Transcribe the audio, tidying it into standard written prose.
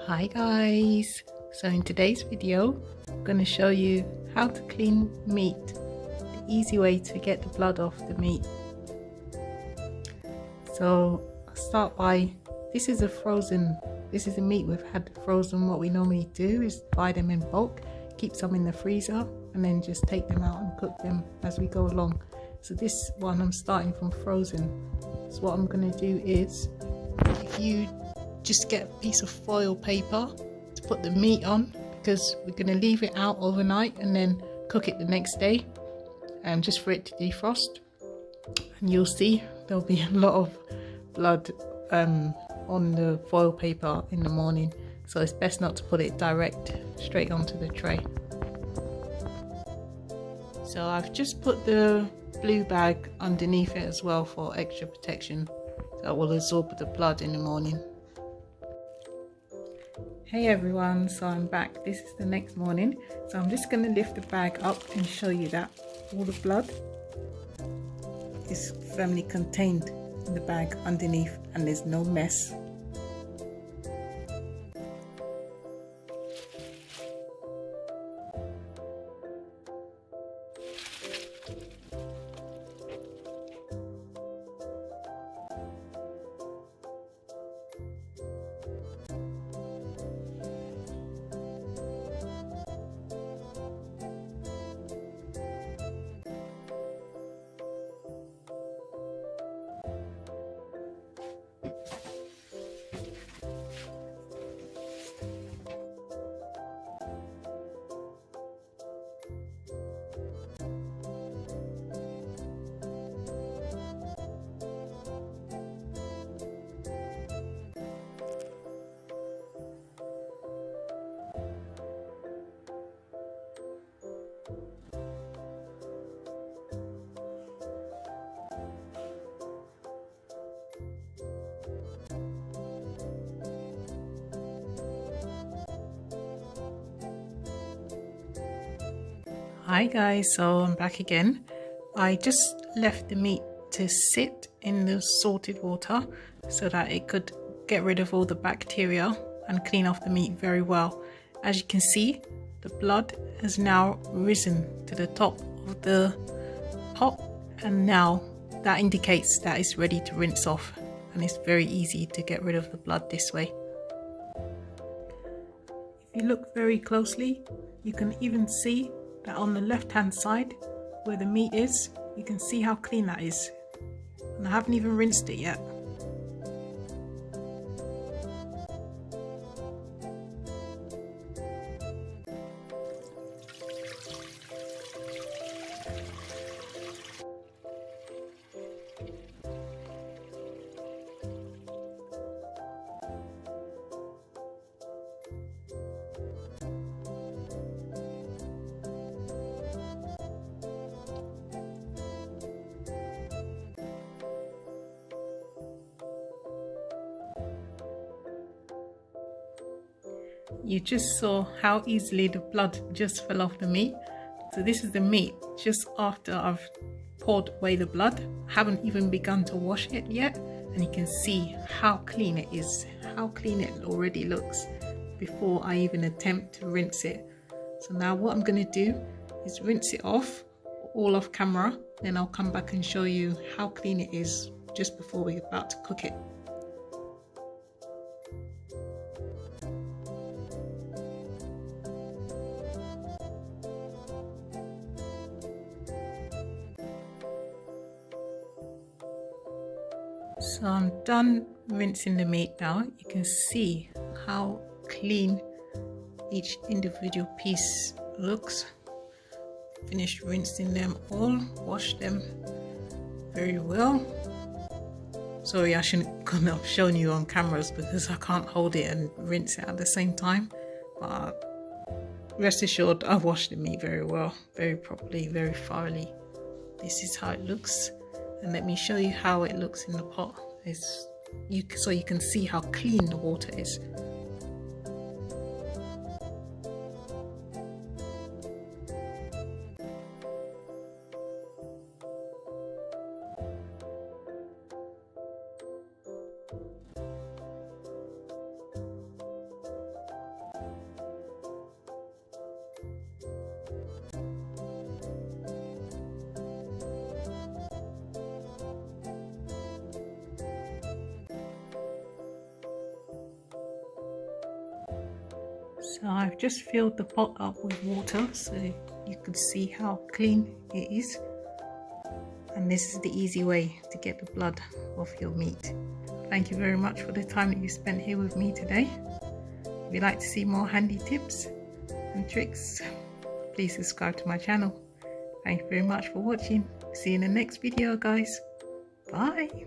Hi guys, so in today's video I'm going to show you how to clean meat, the easy way to get the blood off the meat. So I'll start by, this is a meat we've had frozen. What we normally do is buy them in bulk, keep some in the freezer and then just take them out and cook them as we go along. So this one I'm starting from frozen. So what I'm going to do is, if you just get a piece of foil paper to put the meat on, because we're going to leave it out overnight and then cook it the next day, just for it to defrost. And you'll see there'll be a lot of blood on the foil paper in the morning, so it's best not to put it straight onto the tray. So I've just put the blue bag underneath it as well for extra protection, so it will absorb the blood in the morning. Hey everyone, so I'm back. This is the next morning, so I'm just going to lift the bag up and show you that all the blood is firmly contained in the bag underneath and there's no mess. Hi guys, so I'm back again. I just left the meat to sit in the salted water so that it could get rid of all the bacteria and clean off the meat very well. As you can see, the blood has now risen to the top of the pot, and now that indicates that it's ready to rinse off, and it's very easy to get rid of the blood this way. If you look very closely, you can even see that on the left hand side where the meat is, you can see how clean that is, and I haven't even rinsed it yet. You just saw how easily the blood just fell off the meat. So this is the meat just after I've poured away the blood. I haven't even begun to wash it yet, and you can see how clean it is, how clean it already looks before I even attempt to rinse it. So now what I'm going to do is rinse it off, all off camera, then I'll come back and show you how clean it is just before we're about to cook it. So I'm done rinsing the meat now. You can see how clean each individual piece looks. Finished rinsing them all, washed them very well. Sorry, I shouldn't have shown you on cameras because I can't hold it and rinse it at the same time. But rest assured, I've washed the meat very well, very properly, very thoroughly. This is how it looks. And let me show you how it looks in the pot, so you can see how clean the water is. So I've just filled the pot up with water so you can see how clean it is. And this is the easy way to get the blood off your meat. Thank you very much for the time that you spent here with me today. If you'd like to see more handy tips and tricks, please subscribe to my channel. Thank you very much for watching. See you in the next video, guys. Bye.